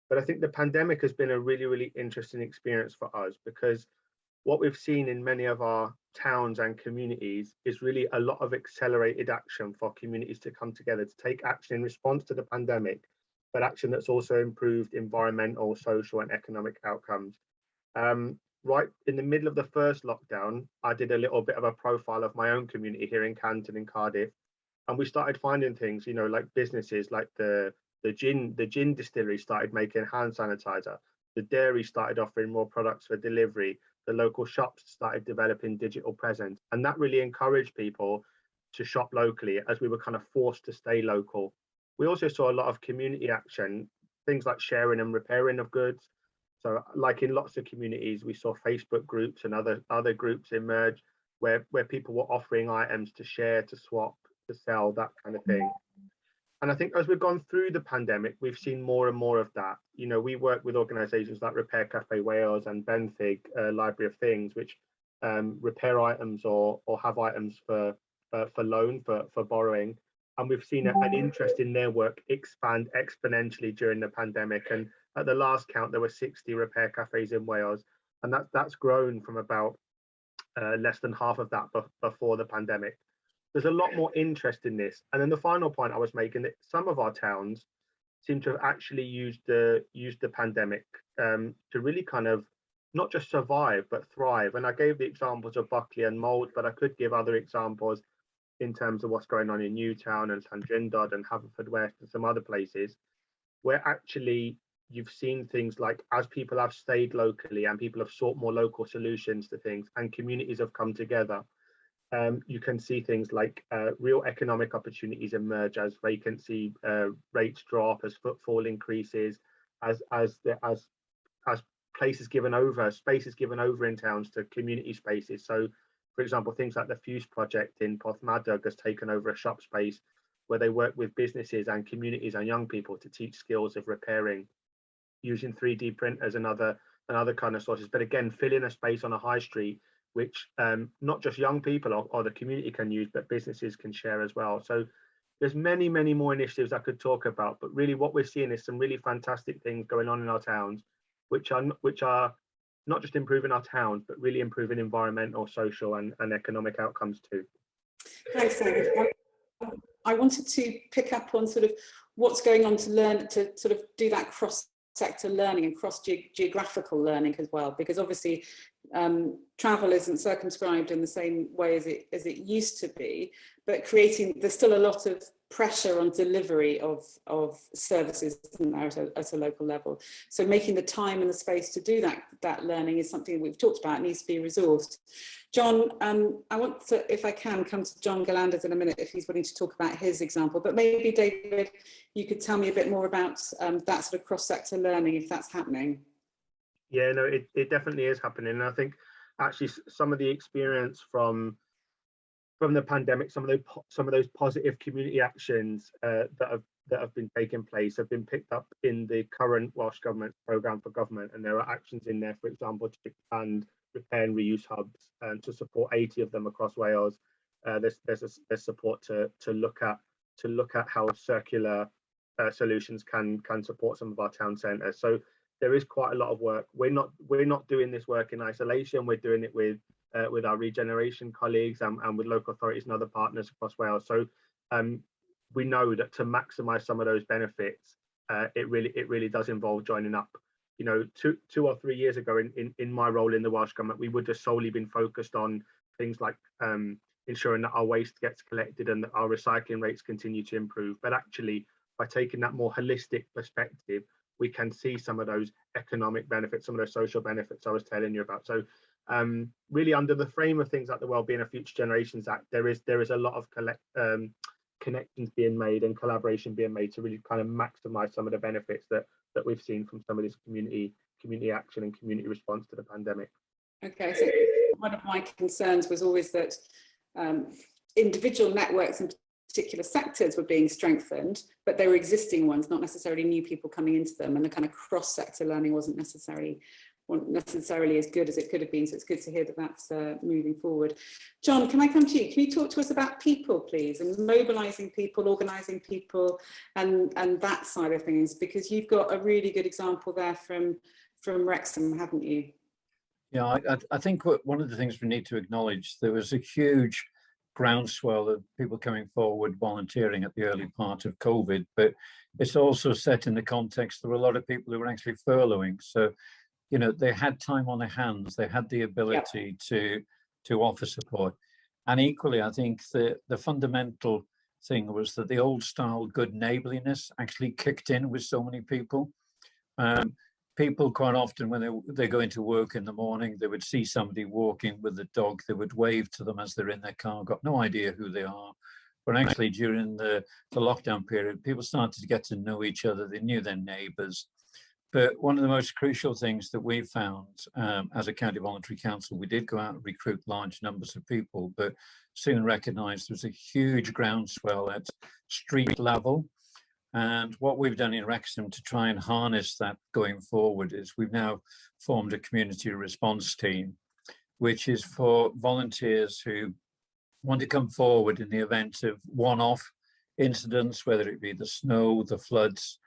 But I think the pandemic has been a really, really interesting experience for us, because what we've seen in many of our towns and communities is really a lot of accelerated action for communities to come together to take action in response to the pandemic, but action that's also improved environmental, social and economic outcomes. Right in the middle of the first lockdown, I did a little bit of a profile of my own community here in Canton and Cardiff, and we started finding things, you know, like businesses like the gin distillery started making hand sanitizer, the dairy started offering more products for delivery, the local shops started developing digital presence, and that really encouraged people to shop locally as we were kind of forced to stay local. We also saw a lot of community action, things like sharing and repairing of goods. So like in lots of communities, we saw Facebook groups and other groups emerge where people were offering items to share, to swap, to sell, that kind of thing. And I think as we've gone through the pandemic, we've seen more and more of that. You know, we work with organisations like Repair Cafe Wales and Benthyg Library of Things, which repair items or have items for loan, for borrowing. And we've seen an interest in their work expand exponentially during the pandemic. And at the last count, there were 60 repair cafes in Wales, and that's grown from about less than half of that before the pandemic. There's a lot more interest in this. And then the final point I was making, that some of our towns seem to have actually used the pandemic to really kind of not just survive, but thrive. And I gave the examples of Buckley and Mold, but I could give other examples in terms of what's going on in Newtown and Llandrindod and Haverfordwest and some other places, where actually you've seen things like, as people have stayed locally and people have sought more local solutions to things and communities have come together, you can see things like real economic opportunities emerge as vacancy rates drop, as footfall increases, as places given over, spaces given over in towns to community spaces. So, for example, things like the Fuse project in Porthmadog has taken over a shop space where they work with businesses and communities and young people to teach skills of repairing, using 3D printers and other kind of sources. But again, filling a space on a high street, which not just young people or the community can use, but businesses can share as well. So there's many, many more initiatives I could talk about, but really what we're seeing is some really fantastic things going on in our towns, which are not just improving our towns, but really improving environmental, social and economic outcomes too. Thanks, David. I wanted to pick up on sort of what's going on to learn, to sort of do that cross-sector learning and cross-geographical learning as well, because obviously travel isn't circumscribed in the same way as it used to be, but there's still a lot of pressure on delivery of services at a local level. So making the time and the space to do that learning is something that we've talked about. It needs to be resourced. John, I want to, if I can, come to John Galanders in a minute if he's willing to talk about his example, but maybe David, you could tell me a bit more about that sort of cross-sector learning, if that's happening. Yeah, no, it definitely is happening. And I think actually some of the experience from the pandemic, some of those positive community actions that have been taking place have been picked up in the current Welsh Government programme for government, and there are actions in there, for example, to expand repair and reuse hubs and to support 80 of them across Wales. There's support to look at how circular solutions can support some of our town centres. So there is quite a lot of work. We're not doing this work in isolation. We're doing it with our regeneration colleagues and with local authorities and other partners across Wales. So we know that to maximise some of those benefits, it really does involve joining up. You know, two or 3 years ago, in my role in the Welsh Government, we would have solely been focused on things like ensuring that our waste gets collected and that our recycling rates continue to improve. But actually, by taking that more holistic perspective, we can see some of those economic benefits, some of those social benefits I was telling you about. So really, under the frame of things like the Wellbeing of Future Generations Act, there is a lot of connections being made and collaboration being made to really kind of maximise some of the benefits that we've seen from some of this community action and community response to the pandemic. Okay, so one of my concerns was always that individual networks in particular sectors were being strengthened, but they were existing ones, not necessarily new people coming into them, and the kind of cross-sector learning wasn't necessarily as good as it could have been. So it's good to hear that that's moving forward. John, can I come to you? Can you talk to us about people, please, and mobilising people, organising people, and that side of things? Because you've got a really good example there from Wrexham, haven't you? Yeah, I think one of the things we need to acknowledge, there was a huge groundswell of people coming forward volunteering at the early part of COVID, but it's also set in the context there were a lot of people who were actually furloughing. So, you know, they had time on their hands, they had the ability to offer support. And equally, I think the fundamental thing was that the old style good neighborliness actually kicked in with so many people. People quite often, when they go into work in the morning, they would see somebody walking with a dog, they would wave to them as they're in their car, got no idea who they are. But actually during the lockdown period, people started to get to know each other, they knew their neighbours. But one of the most crucial things that we found as a county voluntary council, we did go out and recruit large numbers of people, but soon recognised there was a huge groundswell at street level. And what we've done in Wrexham to try and harness that going forward is we've now formed a community response team, which is for volunteers who want to come forward in the event of one-off incidents, whether it be the snow, the floods,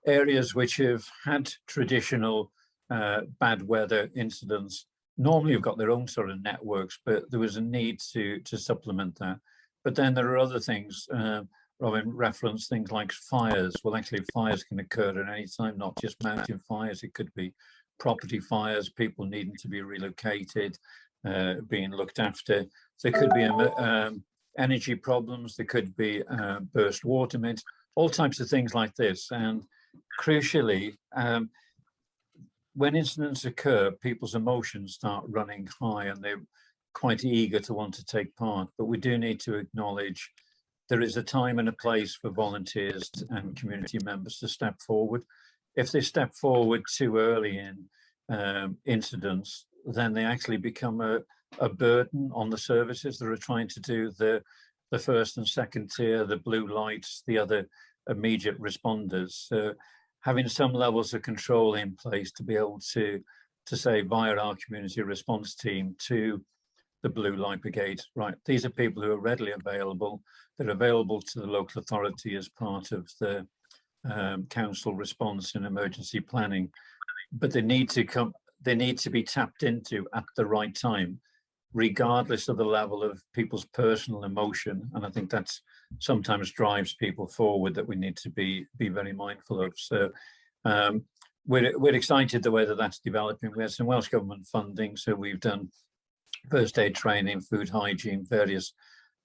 areas which have had traditional bad weather incidents. Normally have got their own sort of networks, but there was a need to supplement that. But then there are other things. Robyn referenced things like fires. Well, actually, fires can occur at any time, not just mountain fires. It could be property fires, people needing to be relocated, being looked after. There could be energy problems. There could be burst water mains, all types of things like this. And crucially, when incidents occur, people's emotions start running high and they're quite eager to want to take part. But we do need to acknowledge there is a time and a place for volunteers and community members to step forward. If they step forward too early in incidents, then they actually become a burden on the services that are trying to do the first and second tier, the blue lights, the other immediate responders. So having some levels of control in place to be able to say via our community response team to the Blue Light Brigade, right, these are people who are readily available. They're available to the local authority as part of the council response and emergency planning, but they need to be tapped into at the right time, regardless of the level of people's personal emotion. And I think that's sometimes drives people forward that we need to be very mindful of. So we're excited the way that that's developing. We had some Welsh Government funding, so we've done first aid training, food hygiene, various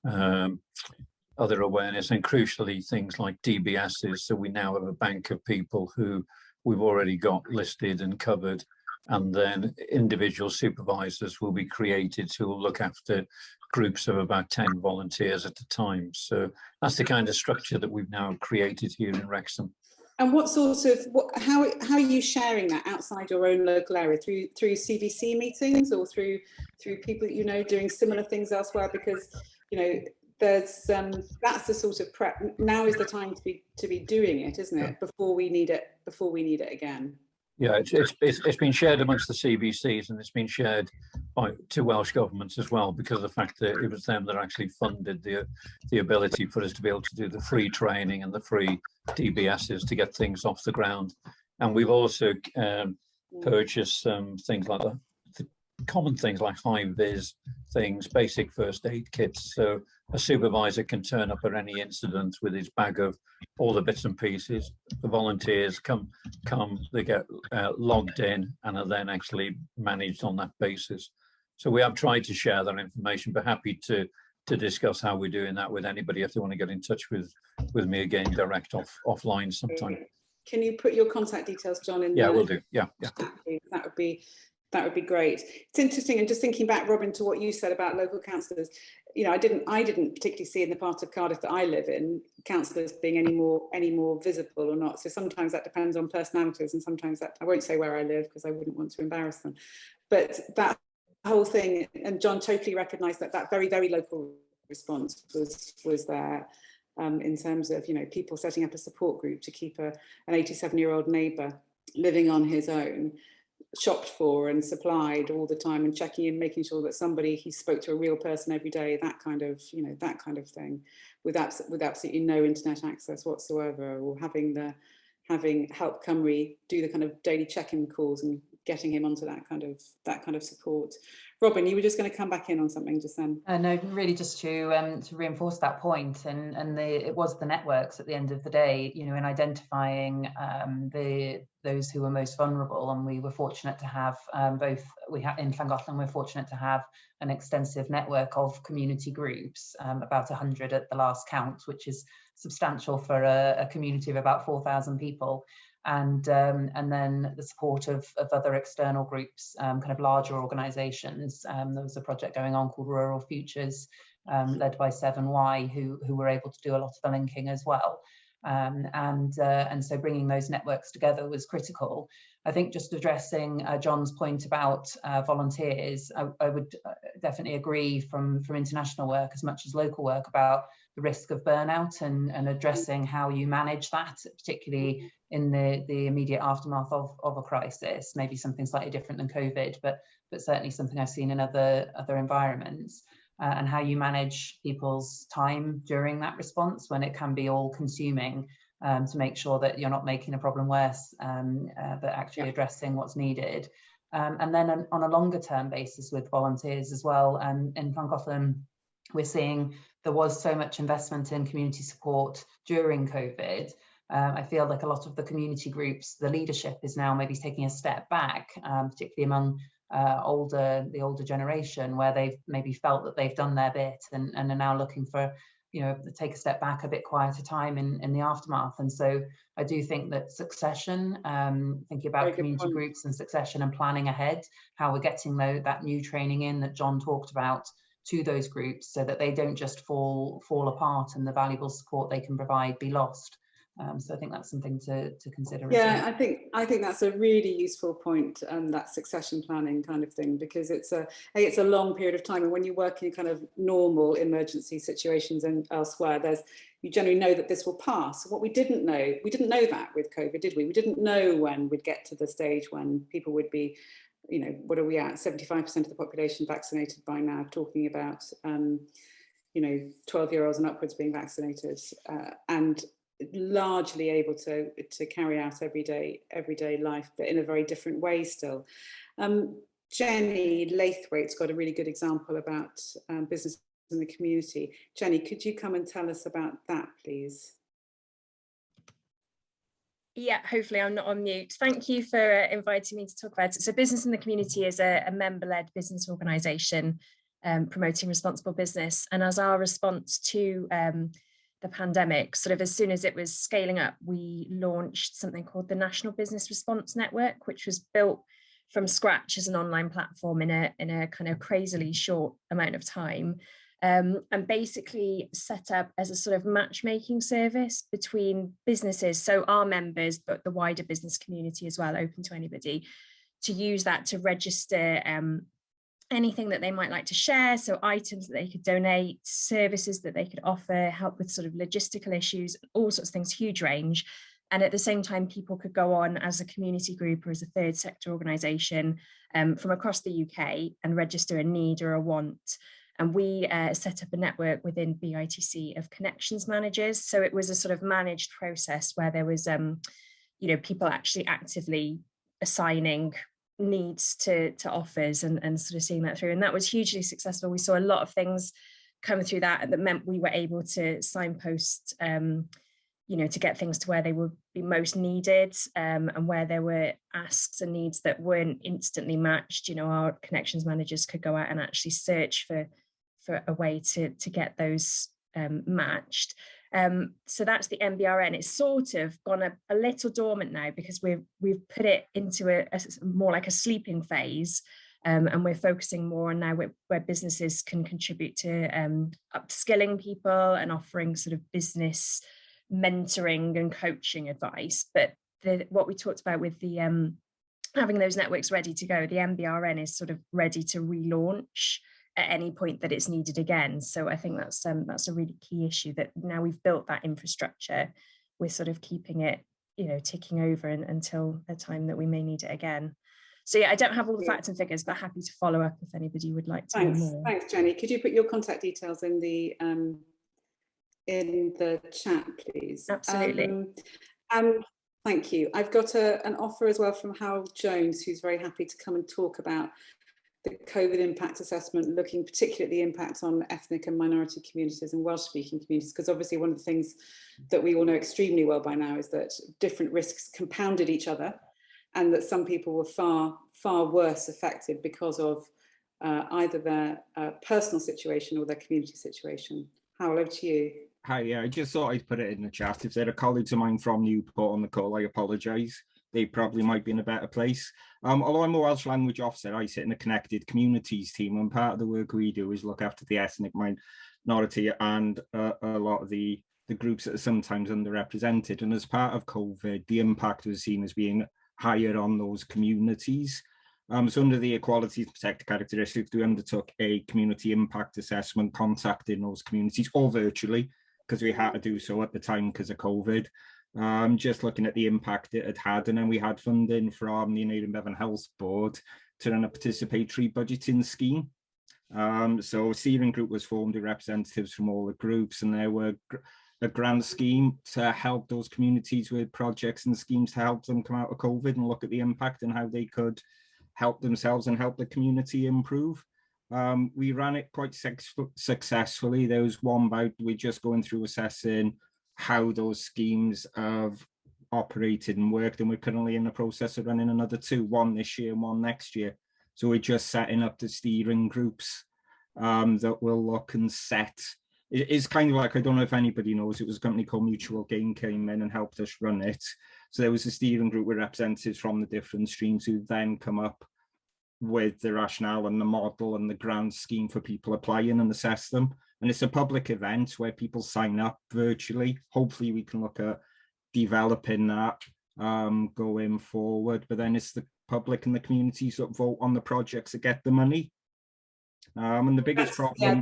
other awareness, and crucially things like DBSs. So we now have a bank of people who we've already got listed and covered, and then individual supervisors will be created who will look after groups of about 10 volunteers at a time. So that's the kind of structure that we've now created here in Wrexham. And what sort of, how are you sharing that outside your own local area, through CVC meetings, or through people that you know doing similar things elsewhere? Because, you know, there's that's the sort of prep. Now is the time to be doing it, isn't it? Before we need it again. Yeah, it's been shared amongst the CVCs, and it's been shared by two Welsh governments as well, because of the fact that it was them that actually funded the ability for us to be able to do the free training and the free DBSs to get things off the ground. And we've also purchased some things like the common things like high-vis things, basic first aid kits, so a supervisor can turn up at any incident with his bag of all the bits and pieces. The volunteers come, they get logged in and are then actually managed on that basis. So we have tried to share that information, but happy to discuss how we're doing that with anybody if they want to get in touch with me again, direct offline sometime. Can you put your contact details, John, in? Yeah, we'll do. Yeah. That would be great. It's interesting, and just thinking back, Robyn, to what you said about local councillors. You know, I didn't particularly see in the part of Cardiff that I live in councillors being any more visible or not. So sometimes that depends on personalities, and sometimes that, I won't say where I live because I wouldn't want to embarrass them. But that whole thing, and John totally recognised that very, very local response was there. In terms of, you know, people setting up a support group to keep an 87-year-old neighbour living on his own, shopped for and supplied all the time, and checking in, making sure that he spoke to a real person every day, that kind of thing, with absolutely no internet access whatsoever, or having Help Cymru do the kind of daily check-in calls and getting him onto that kind of support. Robyn, you were just going to come back in on something just then. No, really just to reinforce that point, and it was the networks at the end of the day, you know, in identifying those who were most vulnerable, and we were fortunate to have in Llangollen we're fortunate to have an extensive network of community groups, about 100 at the last count, which is substantial for a community of about 4,000 people. And then the support of other external groups, kind of larger organisations. There was a project going on called Rural Futures, led by 7Y, who were able to do a lot of the linking as well. And so bringing those networks together was critical. I think just addressing John's point about volunteers, I would definitely agree from international work as much as local work about the risk of burnout and addressing how you manage that, particularly in the immediate aftermath of a crisis. Maybe something slightly different than COVID, but certainly something I've seen in other environments, and how you manage people's time during that response when it can be all consuming, to make sure that you're not making a problem worse, but actually addressing what's needed. And then on a longer term basis with volunteers as well. In Llangollen, we're seeing there was so much investment in community support during COVID. I feel like a lot of the community groups, the leadership is now maybe taking a step back, particularly among the older generation, where they've maybe felt that they've done their bit and are now looking for, you know, take a step back, a bit quieter time in the aftermath. And so I do think that succession, thinking about community groups and succession and planning ahead, how we're getting that new training in that John talked about to those groups, so that they don't just fall apart and the valuable support they can provide be lost. So I think that's something to consider. Yeah, as well. I think that's a really useful point, that succession planning kind of thing, because it's a long period of time, and when you work in kind of normal emergency situations and elsewhere, you generally know that this will pass. What we didn't know that with COVID, did we? We didn't know when we'd get to the stage when people would be, you know, what are we at? 75% of the population vaccinated by now, talking about, you know, 12-year-olds and upwards being vaccinated, and largely able to carry out everyday life, but in a very different way still. Jenny Laithwaite's got a really good example about business in the community. Jenny, could you come and tell us about that, please? Yeah, hopefully I'm not on mute. Thank you for inviting me to talk about it. So Business in the Community is a member-led business organisation promoting responsible business. And as our response to the pandemic, sort of as soon as it was scaling up, we launched something called the National Business Response Network, which was built from scratch as an online platform in a kind of crazily short amount of time. And basically set up as a sort of matchmaking service between businesses, so our members, but the wider business community as well, open to anybody, to use that to register anything that they might like to share, so items that they could donate, services that they could offer, help with sort of logistical issues, all sorts of things, huge range. And at the same time, people could go on as a community group or as a third sector organisation from across the UK and register a need or a want. And we set up a network within BITC of connections managers. So it was a sort of managed process where there was, people actually actively assigning needs to offers and sort of seeing that through. And that was hugely successful. We saw a lot of things come through that meant we were able to signpost, to get things to where they would be most needed, and where there were asks and needs that weren't instantly matched. Our connections managers could go out and actually search for a way to get those matched. So that's the MBRN. It's sort of gone a little dormant now because we've put it into a more like a sleeping phase, and we're focusing more on now where businesses can contribute to upskilling people and offering sort of business mentoring and coaching advice. But what we talked about with the having those networks ready to go, the MBRN is sort of ready to relaunch at any point that it's needed again. So I think that's a really key issue, that now we've built that infrastructure, we're sort of keeping it, ticking over until the time that we may need it again. So yeah, I don't have all the facts and figures, but happy to follow up if anybody would like to know more. Thanks, Jenny. Could you put your contact details in the chat, please? Absolutely. Thank you. I've got an offer as well from Harold Jones, who's very happy to come and talk about the COVID impact assessment, looking particularly at the impact on ethnic and minority communities and Welsh-speaking communities, because obviously one of the things that we all know extremely well by now is that different risks compounded each other, and that some people were far, far worse affected because of either their personal situation or their community situation. Harold, over to you. Hi, yeah, I just thought I'd put it in the chat. If there are colleagues of mine from Newport on the call, I apologise. They probably might be in a better place. Although I'm a Welsh language officer, I sit in the Connected Communities team, and part of the work we do is look after the ethnic minority and a lot of the groups that are sometimes underrepresented. And as part of COVID, the impact was seen as being higher on those communities. So under the Equality and Protected Characteristics, we undertook a community impact assessment, contacting those communities, all virtually, because we had to do so at the time because of COVID. Just looking at the impact it had had, and then we had funding from the United and Bevan Health Board to run a participatory budgeting scheme. So a steering group was formed with representatives from all the groups, and there were a grant scheme to help those communities with projects and schemes to help them come out of COVID and look at the impact and how they could help themselves and help the community improve. We ran it quite successfully. There was one bout we're just going through assessing how those schemes have operated and worked, and we're currently in the process of running another two, one this year and one next year. So we're just setting up the steering groups that will look and set. It's kind of like, I don't know if anybody knows, it was a company called Mutual Gain came in and helped us run it. So there was a steering group with representatives from the different streams who then come up with the rationale and the model and the grant scheme for people applying and assess them. And it's a public event where people sign up virtually. Hopefully we can look at developing that going forward, but then it's the public and the communities that vote on the projects that get the money. And the biggest problem. Yeah,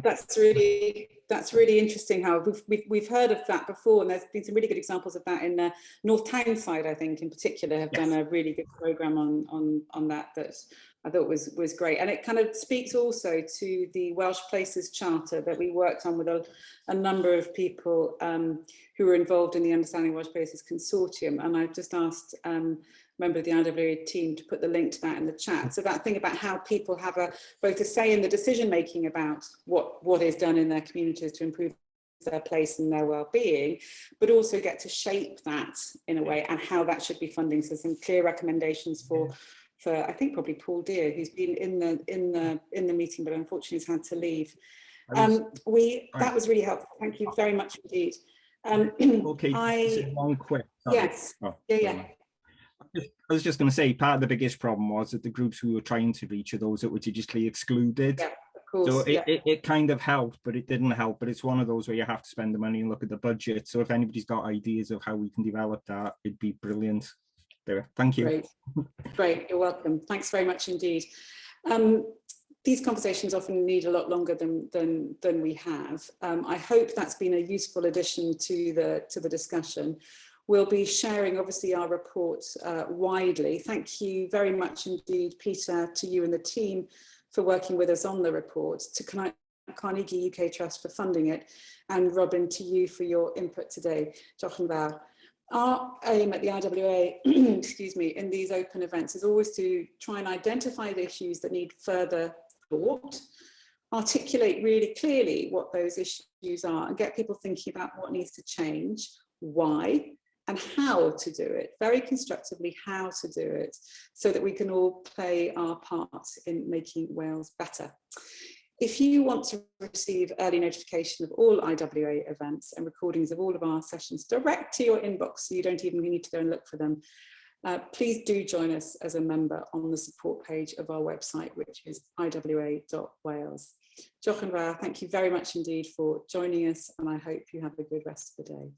that's really interesting. How we've heard of that before, and there's been some really good examples of that in North Tyneside, I think, in particular, have done a really good program on that I thought was great. And it kind of speaks also to the Welsh Places Charter that we worked on with a number of people who were involved in the Understanding Welsh Places consortium. And I've just asked member of the IWA team to put the link to that in the chat. So that thing about how people have both a say in the decision making about what is done in their communities to improve their place and their well-being, but also get to shape that in a way and how that should be funding. So some clear recommendations for I think probably Paul Deere, who's been in the meeting, but unfortunately has had to leave. That was really helpful. Thank you very much indeed. Okay, one quick. Sorry. Yes. Oh, yeah. I was just going to say, part of the biggest problem was that the groups we were trying to reach are those that were digitally excluded. Yeah, of course. So it kind of helped, but it didn't help. But it's one of those where you have to spend the money and look at the budget. So if anybody's got ideas of how we can develop that, it'd be brilliant. There, thank you. Great, you're welcome. Thanks very much indeed. These conversations often need a lot longer than we have. I hope that's been a useful addition to the discussion. We'll be sharing, obviously, our report widely. Thank you very much indeed, Peter, to you and the team for working with us on the report, to Carnegie UK Trust for funding it, and Robyn, to you for your input today. Diolch yn fawr. Our aim at the IWA, excuse me, in these open events is always to try and identify the issues that need further thought, articulate really clearly what those issues are, and get people thinking about what needs to change, why, and how to do it, very constructively how to do it, so that we can all play our part in making Wales better. If you want to receive early notification of all IWA events and recordings of all of our sessions direct to your inbox, so you don't even need to go and look for them, please do join us as a member on the support page of our website, which is iwa.wales. Diolch yn fawr, thank you very much indeed for joining us, and I hope you have a good rest of the day.